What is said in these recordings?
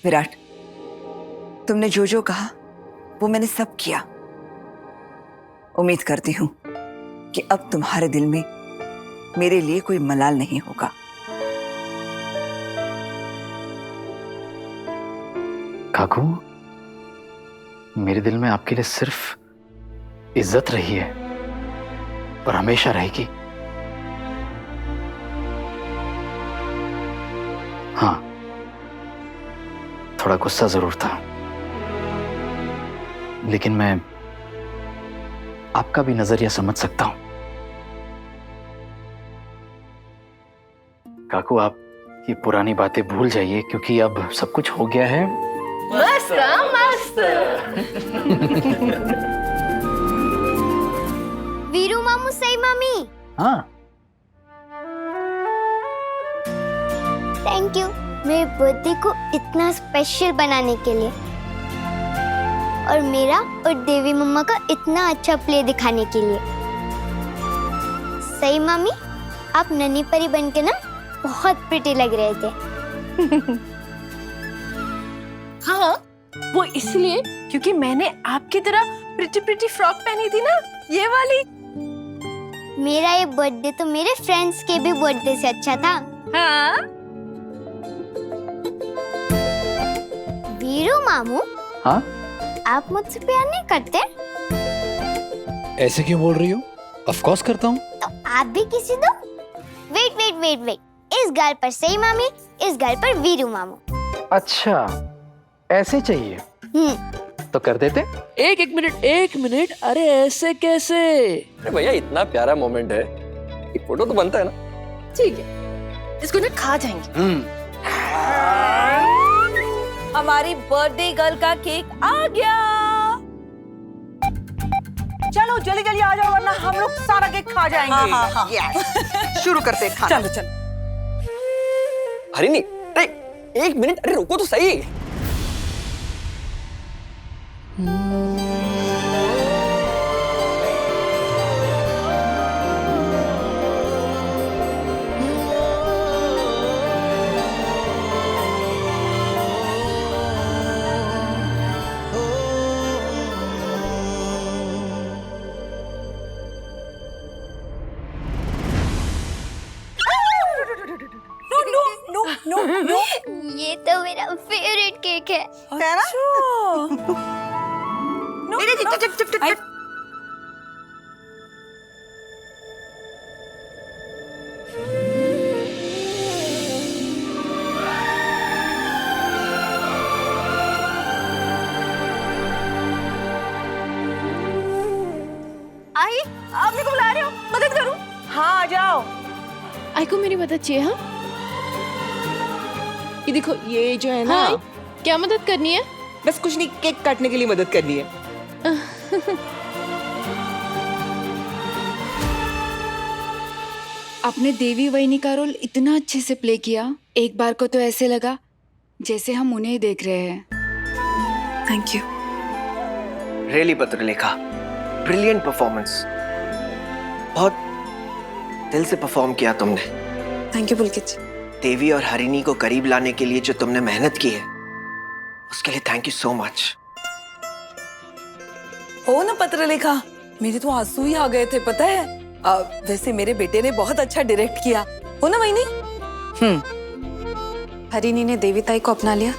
विराट, तुमने जो जो कहा वो मैंने सब किया। उम्मीद करती हूं कि अब तुम्हारे दिल में मेरे लिए कोई मलाल नहीं होगा। काकू, मेरे दिल में आपके लिए सिर्फ इज्जत रही है और हमेशा रहेगी। हाँ, थोड़ा गुस्सा जरूर था, लेकिन मैं आपका भी नजरिया समझ सकता हूं। काकू, आप ये पुरानी बातें भूल जाइए, क्योंकि अब सब कुछ हो गया है। मस्त मस्त। वीरू मामू, सही मामी। हाँ, थैंक यू मेरे बर्थडे को इतना स्पेशल बनाने के लिए, और मेरा और देवी मम्मा का इतना अच्छा प्ले दिखाने के लिए। सही मामी, आप नन्ही परी बन के ना बहुत प्रिटी लग रहे थे। हाँ, वो इसलिए क्योंकि मैंने आपकी तरह प्रिटी प्रिटी फ्रॉक पहनी थी ना, ये वाली। मेरा ये बर्थडे तो मेरे फ्रेंड्स के भी बर्थडे से अच्छा था। हाँ। वीरू मामू, हाँ, आप मुझसे प्यार नहीं करते? ऐसे क्यों बोल रही हो? ऑफ कोर्स करता हूँ। तो आप भी किसी दो। वेट वेट वेट वेट, इस गाल पर सही मामी, इस गाल पर वीरू मामू। अच्छा, ऐसे चाहिए तो कर देते। एक मिनट, अरे ऐसे कैसे? अरे भैया, इतना प्यारा मोमेंट है, एक फोटो तो बनता है ना। ठीक है, इसको ना खा जाएंगे। हमारी बर्थडे गर्ल का केक आ गया। चलो जल्दी जल्दी आ जाओ, वरना हम लोग सारा केक खा जाएंगे। हाँ, हाँ। Yes. शुरू करते हैं खाना। चलो चलो। हरिनी, अरे एक मिनट, अरे रुको तो सही। ये तो मेरा फेवरेट केक है। आई, आप मेरे को बुला रहे हो? मदद करूं? हाँ, आ जाओ। आई को मेरी मदद चाहिए। हाँ, ये देखो, ये जो है ना। हाँ, क्या मदद करनी है? बस कुछ नहीं, केक काटने के लिए मदद करनी है। आपने देवी वहिनी का रोल इतना अच्छे से प्ले किया, एक बार को तो ऐसे लगा जैसे हम उन्हें ही देख रहे हैं। Thank you. Really Patralekha, brilliant performance. बहुत दिल से परफॉर्म किया तुमने। थैंक यू पुलकित जी। देवी और हरिनी को करीब लाने के लिए जो तुमने मेहनत की है, उसके लिए थैंक यू सो मच। हो ना पत्रलेखा, मेरे तो आंसू ही आ गए थे, पता है। वैसे मेरे बेटे ने बहुत अच्छा डायरेक्ट किया, हो ना वहीनी? हरिनी ने देवी ताई को अपना लिया,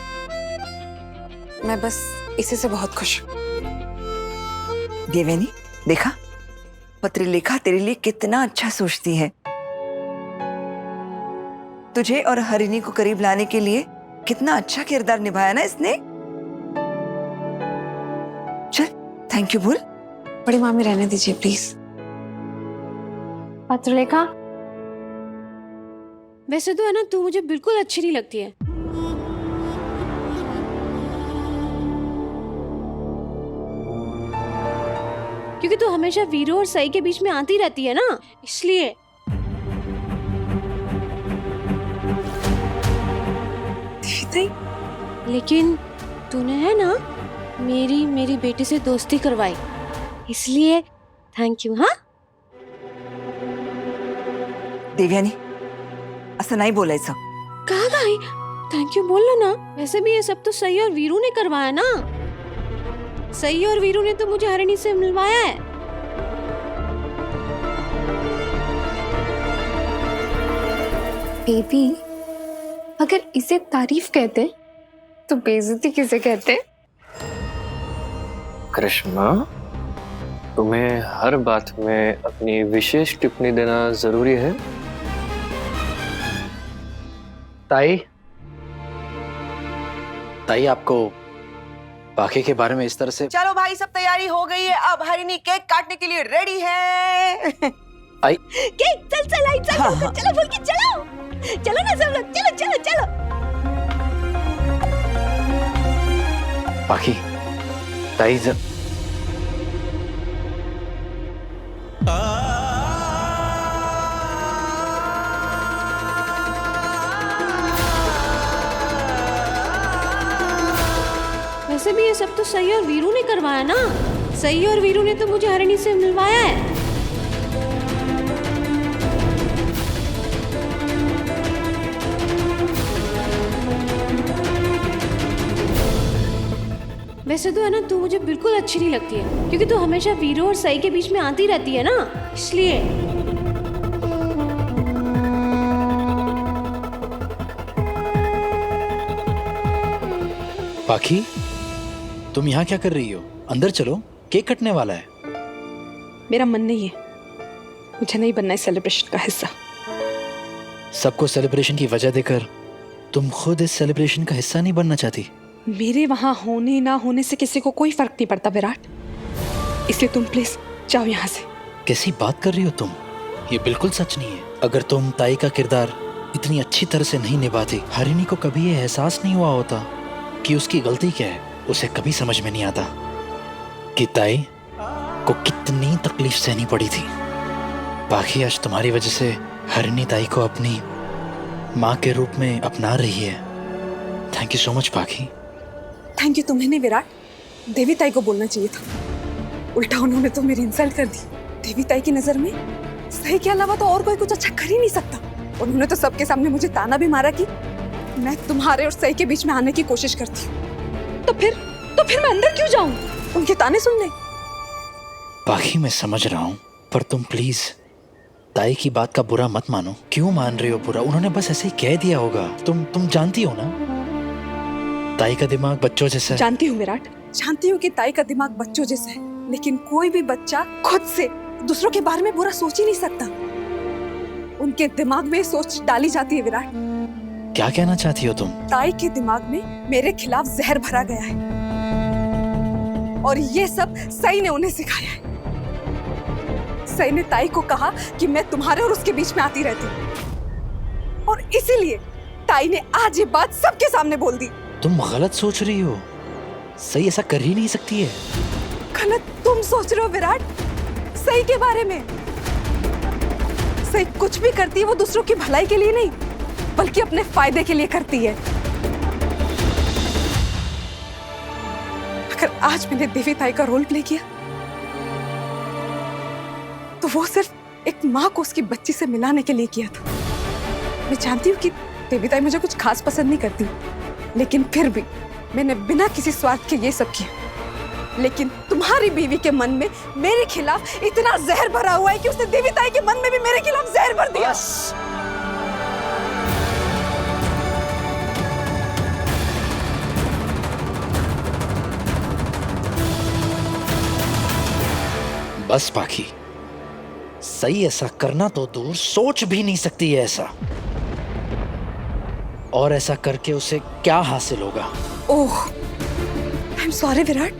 मैं बस इसी से बहुत खुश हूँ। देवयानी, देखा पत्रलेखा तेरे लिए कितना अच्छा सोचती है। तुझे और हरिनी को करीब लाने के लिए कितना अच्छा किरदार निभाया ना इसने। चल थैंक यू बोल। बड़ी मामी रहने दीजिए प्लीज। पत्रलेखा, वैसे तो है ना, तू मुझे बिल्कुल अच्छी नहीं लगती है। क्योंकि तू हमेशा वीरू और सई के बीच में आती रहती है ना, इसलिए। लेकिन तूने है ना मेरी बेटी से दोस्ती करवाई, इसलिए थैंक यू। हाँ देवयानी, असं नाही बोलायचं। का नाही? थैंक यू बोल ना। वैसे भी ये सब तो सही और वीरू ने करवाया ना। सही और वीरू ने तो मुझे हरिणी से मिलवाया है। बेबी, अगर इसे तारीफ कहते तो बेइज्जती किसे कहते? करिश्मा, तुम्हें हर बात में अपनी विशेष टिप्पणी देना जरूरी है? ताई, ताई आपको बाकी के बारे में इस तरह से चलो भाई, सब तैयारी हो गई है, अब हरिणी केक काटने के लिए रेडी है। आई केक चल चल आई चल। हाँ, हाँ। चलो बोल के चलो। चलो ना सब लोग, चलो चलो चलो। बाकी ताई वैसे भी ये सब तो सही और वीरू ने करवाया ना। सही और वीरू ने तो मुझे हरिणी से मिलवाया है। वैसे तो है ना, तू मुझे बिल्कुल अच्छी नहीं लगती है, क्योंकि तू हमेशा वीरू और सही के बीच में आती रहती है ना, इसलिए। बाकी तुम यहाँ क्या कर रही हो? अंदर चलो, केक कटने वाला है। मेरा मन नहीं है, मुझे नहीं बनना है सेलिब्रेशन का हिस्सा। सबको सेलिब्रेशन की वजह देकर तुम खुद इस सेलिब्रेशन का हिस्सा नहीं बनना चाहती? मेरे वहां होने ना होने से किसी को कोई फर्क नहीं पड़ता विराट, इसलिए तुम प्लीज जाओ यहाँ से। कैसी बात कर रही हो तुम? ये बिल्कुल सच नहीं है। अगर तुम ताई का किरदार इतनी अच्छी तरह से नहीं निभाती, हरिणी को कभी ये एहसास नहीं हुआ होता कि उसकी गलती क्या है। उसे कभी समझ में नहीं आता कि ताई को कितनी तकलीफ सहनी पड़ी थी। बाकी आज तुम्हारी वजह से हरिणी ताई को अपनी माँ के रूप में अपना रही है। थैंक यू सो मच बाकी। थैंक यू तुम्हें नहीं विराट, देवी ताई को बोलना चाहिए था। उल्टा उन्होंने तो मेरी इंसल्ट कर दी। देवी ताई की नजर में सही के अलावा तो और कोई कुछ अच्छा कर ही नहीं सकता। उन्होंने तो सबके सामने मुझे ताना भी मारा कि मैं तुम्हारे और सही के बीच में आने की कोशिश करती हूँ। तो फिर मैं अंदर क्यों जाऊं उनके ताने सुनने? बाकी मैं समझ रहा हूँ, पर तुम प्लीज ताई की बात का बुरा मत मानो। क्यों मान रही हो बुरा? उन्होंने बस ऐसे ही कह दिया होगा। तुम जानती हो ना, ताई का दिमाग बच्चों जैसा है। जानती हूँ विराट, जानती हूँ कि ताई का दिमाग बच्चों जैसा है, लेकिन कोई भी बच्चा खुद से दूसरों के बारे में बुरा सोच ही नहीं सकता। उनके दिमाग में सोच डाली जाती है विराट। क्या कहना चाहती हो तुम? ताई के दिमाग में मेरे खिलाफ जहर भरा गया है और ये सब सई ने उन्हें सिखाया है। सई ने ताई को कहा कि मैं तुम्हारे और उसके बीच में आती रहती हूँ और इसीलिए ताई ने आज ये बात सबके सामने बोल दी। तुम गलत सोच रही हो। सही ऐसा कर ही नहीं सकती है। गलत तुम सोच रहे हो विराट सई के बारे में। सई कुछ भी करती है वो दूसरों की भलाई के लिए नहीं, बल्कि अपने फायदे के लिए करती है। अगर आज मैंने देवी ताई का रोल प्ले किया तो वो सिर्फ एक माँ को उसकी बच्ची से मिलाने के लिए किया था। मैं जानती हूँ कि देवी ताई मुझे कुछ खास पसंद नहीं करती, लेकिन फिर भी मैंने बिना किसी स्वार्थ के ये सब किया। लेकिन तुम्हारी बीवी के मन में मेरे खिलाफ इतना जहर भरा हुआ है कि उसने देवी ताई के मन में भी मेरे खिलाफ जहर भर दिया। बस बाकी सही ऐसा करना तो दूर, सोच भी नहीं सकती है ऐसा। और ऐसा करके उसे क्या हासिल होगा? Oh, I am sorry Virat,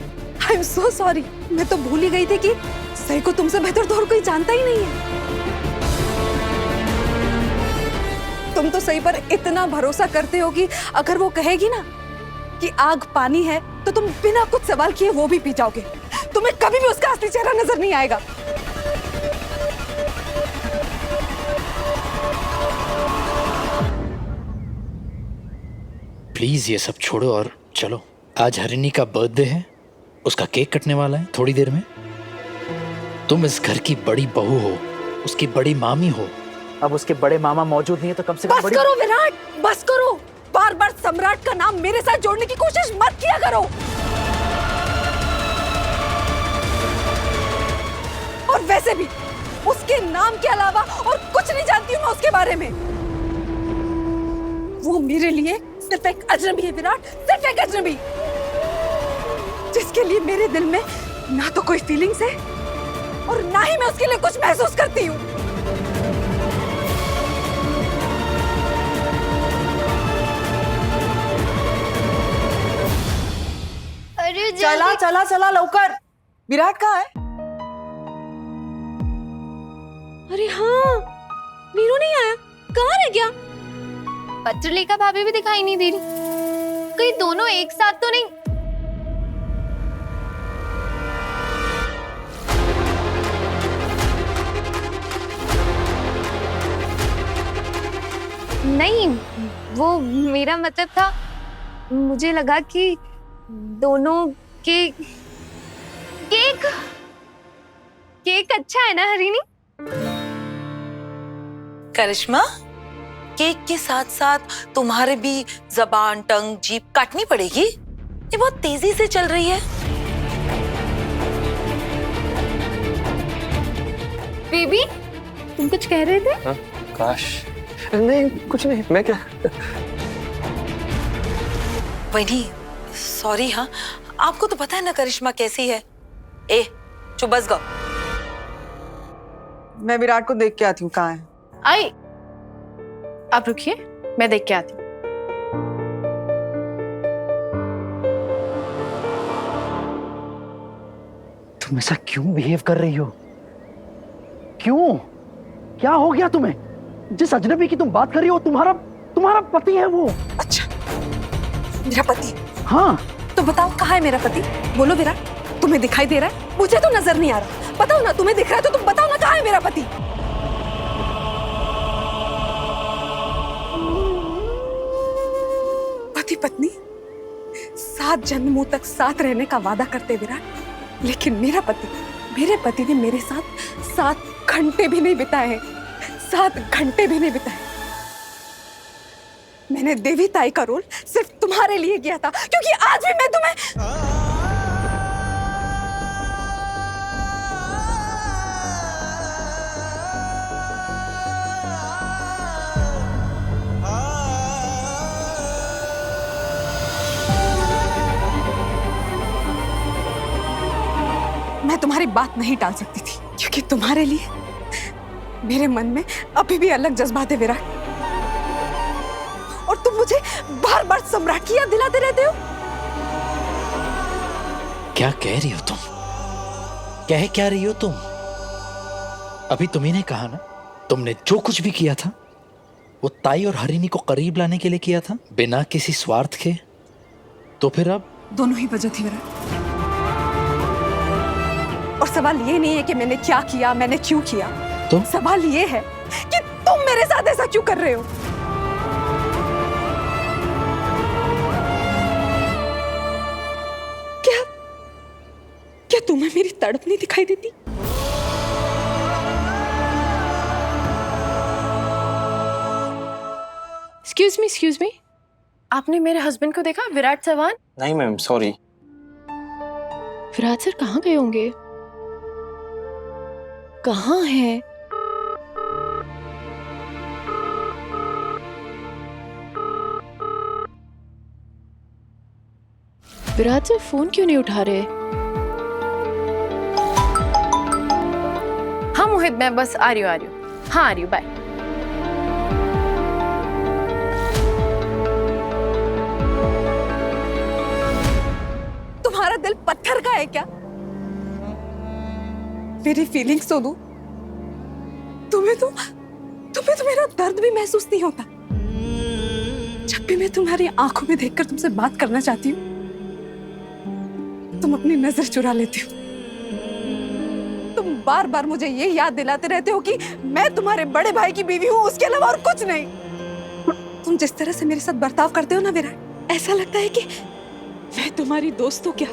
I am so sorry. मैं तो भूल ही गई थी कि सही को तुमसे बेहतर तो और कोई जानता ही नहीं है। तुम तो सही पर इतना भरोसा करते हो कि अगर वो कहेगी ना कि आग पानी है तो तुम बिना कुछ सवाल किए वो भी पी जाओगे। तुम्हें कभी भी उसका असली चेहरा नजर नहीं आएगा। प्लीज ये सब छोड़ो और चलो। आज हरिणी का बर्थडे है, उसका केक कटने वाला है थोड़ी देर में। तुम इस घर की बड़ी बहू हो, उसकी बड़ी मामी हो। अब उसके बड़े मामा मौजूद नहीं है तो कम से कम बस करो विराट, बस करो। बार बार सम्राट का नाम मेरे साथ जोड़ने की कोशिश मत किया करो। और वैसे भी उसके नाम के अलावा और कुछ नहीं जानती हूँ मैं उसके बारे में। वो मेरे लिए सिर्फ एक अजनबी है विराट, सिर्फ एक अजनबी, जिसके लिए मेरे दिल में ना तो कोई फीलिंग्स है और ना ही मैं उसके लिए कुछ महसूस करती हूँ। अरे चला चला चला लवकर। विराट कहाँ है? अरे हाँ, वीरू नहीं आया, कहाँ रह गया? पत्रलेखा भाभी भी दिखाई नहीं दे रही, कहीं दोनों एक साथ तो नहीं? नहीं, वो मेरा मतलब था, मुझे लगा कि दोनों के केक अच्छा है ना हरिणी? करिश्मा, केक के साथ साथ तुम्हारे भी जबान, टंग, जीभ काटनी पड़ेगी। ये बहुत तेजी से चल रही है। बेबी, तुम कुछ कह रहे थे? हाँ, काश। नहीं, कुछ नहीं, मैं क्या। वही, सॉरी। हाँ, आपको तो पता है ना करिश्मा कैसी है। ए, चुप बस गो। मैं विराट को देख के आती हूँ, कहाँ है? आई, आप रुकिए, मैं देख के आती हूँ। तुम ऐसा क्यों बिहेव कर रही हो? क्यों? क्या हो गया तुम्हें? जिस अजनबी की तुम बात कर रही हो, तुम्हारा पति है वो। अच्छा, मेरा पति? हाँ। तो बताओ कहाँ है मेरा पति? बोलो विराट, तुम्हें दिखाई दे रहा है? मुझे तो नजर नहीं आ रहा। बताओ ना, तुम्हें दिख रहा है तो तुम बताओ ना, कहाँ है मेरा पति? पति पत्नी 7 जन्मों तक साथ रहने का वादा करते विराट, लेकिन मेरे पति ने मेरे साथ 7 घंटे भी नहीं बिताए हैं। 7 घंटे भी नहीं बिताए। मैंने देवी ताई का रोल सिर्फ तुम्हारे लिए किया था, क्योंकि आज भी मैं तुम्हें मैं तुम्हारी बात नहीं टाल सकती थी, क्योंकि तुम्हारे लिए मेरे मन में अभी भी अलग जज्बात है विराट। और तुम मुझे बार बार सम्राट की याद दिलाते रहते हो। क्या कह रही हो तुम? कह क्या रही हो तुम? अभी तुम्ही ने कहा ना, तुमने जो कुछ भी किया था वो ताई और हरिणी को करीब लाने के लिए किया था, बिना किसी स्वार्थ के। तो फिर अब दोनों ही वजह थी विराट। और सवाल ये नहीं है कि मैंने क्या किया, मैंने क्यों किया। तो सवाल ये है कि तुम मेरे साथ ऐसा क्यों कर रहे हो। क्या तुम्हें मेरी तड़प नहीं दिखाई देती? एक्सक्यूज मी, आपने मेरे हस्बैंड को देखा, विराट चौहान? नहीं मैम, सॉरी। विराट सर कहाँ गए होंगे? कहाँ हैं? विराट सर फोन क्यों नहीं उठा रहे? हाँ मोहित, मैं बस आ रही हूँ। हाँ आ रही हूँ, बाय। तुम्हारा दिल पत्थर का है क्या? मेरी फीलिंग्स तो दो। तुम्हें तो मेरा दर्द भी महसूस नहीं होता। जब भी मैं तुम्हारी आंखों में देखकर तुमसे बात करना चाहती हूँ, तुम अपनी नजर चुरा लेती हो। तुम बार बार मुझे ये याद दिलाते रहते हो कि मैं तुम्हारे बड़े भाई की बीवी हूँ, उसके अलावा और कुछ नहीं। तुम जिस तरह से मेरे साथ बर्ताव करते हो ना विराट, ऐसा लगता है कि मैं तुम्हारी दोस्त हूँ क्या?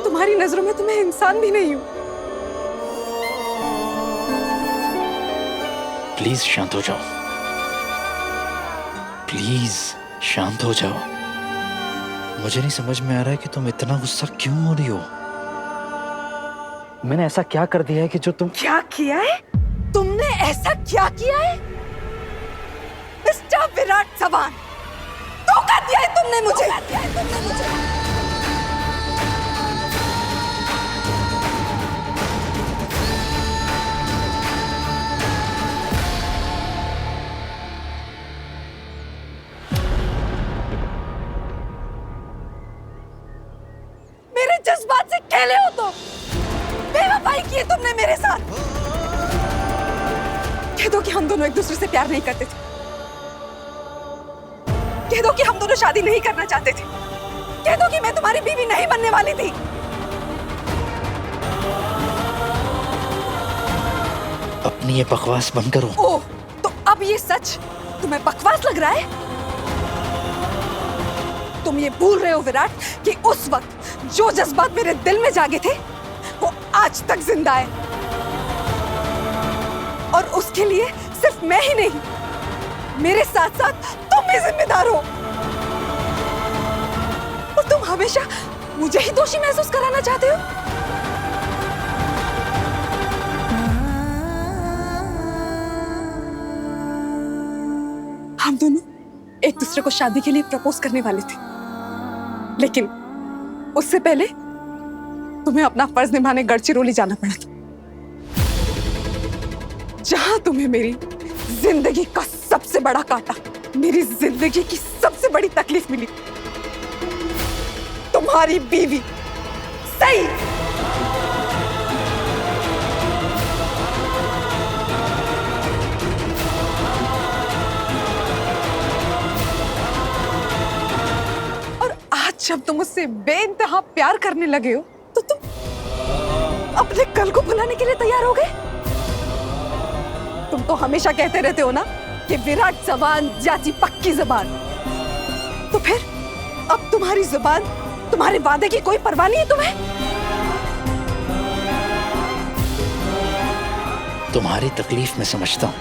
तुम्हारी नजरों में तुम्हें इंसान भी नहीं हूँ। प्लीज शांत हो जाओ, प्लीज शांत हो जाओ। मुझे नहीं समझ में आ रहा है कि तुम इतना गुस्सा क्यों हो रही हो। मैंने ऐसा क्या कर दिया है कि जो तुम... क्या किया है? तुमने ऐसा क्या किया है? मिस्टर विराट चव्हाण, धोखा दिया है तुमने मुझे। मेरे जज्बात से खेले हो तुम। बेवफाई की है तुमने मेरे साथ। कह दो कि हम दोनों एक दूसरे से प्यार नहीं करते थे। कह दो कि हम दोनों शादी नहीं करना चाहते थे। कह दो कि मैं तुम्हारी बीवी नहीं बनने वाली थी। अपनी ये बकवास बंद करो। ओह, तो अब ये सच तुम्हें बकवास लग रहा है? तुम ये भूल रहे हो विराट कि उस वक्त जो जज्बात मेरे दिल में जागे थे वो आज तक जिंदा है। और उसके लिए सिर्फ मैं ही नहीं, मेरे साथ साथ तुम भी जिम्मेदार हो। और तुम हमेशा मुझे ही दोषी महसूस कराना चाहते हो। हम दोनों एक दूसरे को शादी के लिए प्रपोज करने वाले थे, लेकिन उससे पहले तुम्हें अपना फर्ज निभाने गढ़चिरौली जाना पड़ा था, जहां तुम्हें मेरी जिंदगी का सबसे बड़ा कांटा, मेरी जिंदगी की सबसे बड़ी तकलीफ मिली। तुम्हारी बीवी सही। और आज जब तुम मुझसे बेइंतहा प्यार करने लगे हो तो तुम अपने कल को भुलाने के लिए तैयार हो गए। तुम तो हमेशा कहते रहते हो ना कि विराट चव्हाण जाची पक्की जुबान। तो फिर अब तुम्हारी जुबान, तुम्हारे वादे की कोई परवाह नहीं है तुम्हें? तुम्हारी तकलीफ मैं समझता हूं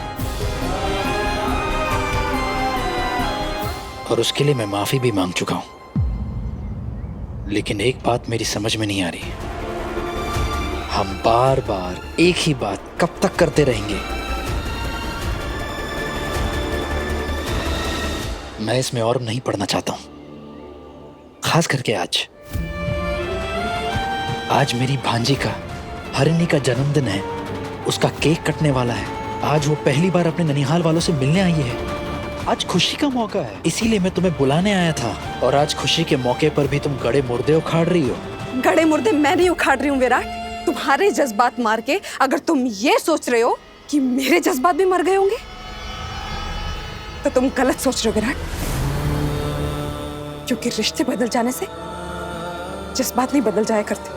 और उसके लिए मैं माफी भी मांग चुका हूं, लेकिन एक बात मेरी समझ में नहीं आ रही। हम बार बार एक ही बात कब तक करते रहेंगे? मैं इसमें और नहीं पढ़ना चाहता हूं, खास करके आज मेरी भांजी का, हरिणी का जन्मदिन है। उसका केक कटने वाला है। आज वो पहली बार अपने ननिहाल वालों से मिलने आई है। आज खुशी का मौका है, इसीलिए मैं तुम्हें बुलाने आया था। और आज खुशी के मौके पर भी तुम गड़े मुर्दे उखाड़ रही हो। गड़े मुर्दे मैं नहीं उखाड़ रही हूँ विराट। तुम्हारे जज्बात मार के अगर तुम ये सोच रहे हो कि मेरे जज्बात भी मर गए होंगे तो तुम गलत सोच रहे हो विराट। क्योंकि रिश्ते बदल जाने से जज्बात नहीं बदल जाया करते।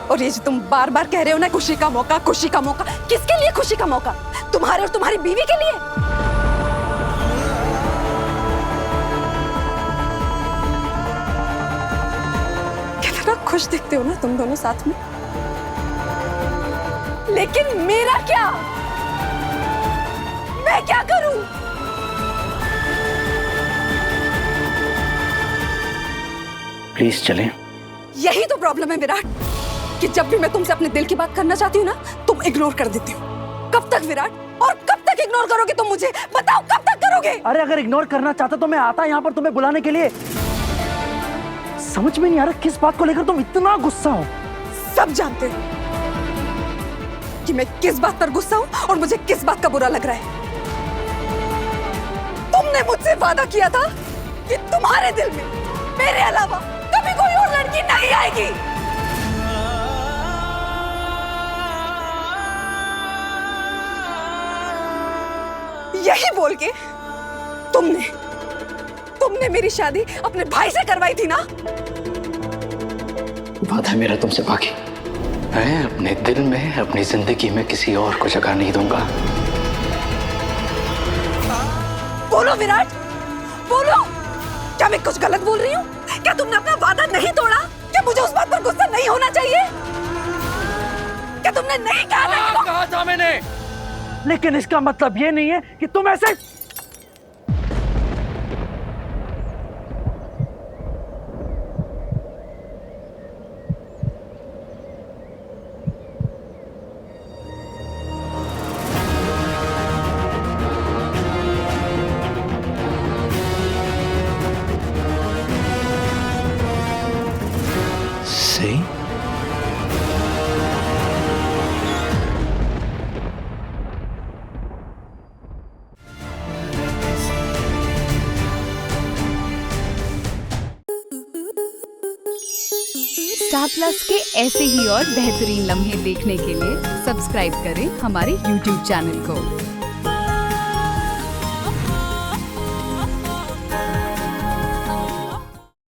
और ये जो तुम बार बार कह रहे हो ना, खुशी का मौका, खुशी का मौका, किसके लिए खुशी का मौका? तुम्हारे और तुम्हारी बीवी के लिए। कितना खुश दिखते हो ना तुम दोनों साथ में। लेकिन मेरा क्या? मैं क्या करूं? प्लीज चलें। यही तो प्रॉब्लम है विराट कि जब भी मैं तुमसे अपने दिल की बात करना चाहती हूँ ना, तुम इग्नोर कर देती हो। कब तक विराट? और कब तक इग्नोर करोगे तुम मुझे? बताओ कब तक करोगे? अरे अगर इग्नोर करना चाहता तो मैं आता यहाँ पर तुम्हें बुलाने के लिए। समझ में नहीं आ रहा किस बात को लेकर तुम इतना गुस्सा हो। सब जानते हो कि मैं किस बात पर गुस्सा हूँ और मुझे किस बात का बुरा लग रहा है। तुमने मुझसे वादा किया था कि तुम्हारे दिल में मेरे अलावा कभी कोई और लड़की नहीं आएगी। यही बोल के तुमने मेरी शादी अपने भाई से करवाई थी ना। वादा मेरा तुमसे बाकी। मैं अपने दिल में, अपनी जिंदगी में किसी और को जगह नहीं दूंगा। बोलो विराट, बोलो। क्या मैं कुछ गलत बोल रही हूँ? क्या तुमने अपना वादा नहीं तोड़ा? क्या मुझे उस बात पर गुस्सा नहीं होना चाहिए? क्या तुमने नहीं कहा था कि कहा था मैंने, लेकिन इसका मतलब ये नहीं है कि तुम ऐसे स्टार प्लस के ऐसे ही और बेहतरीन लम्हे देखने के लिए सब्सक्राइब करें हमारे YouTube चैनल को।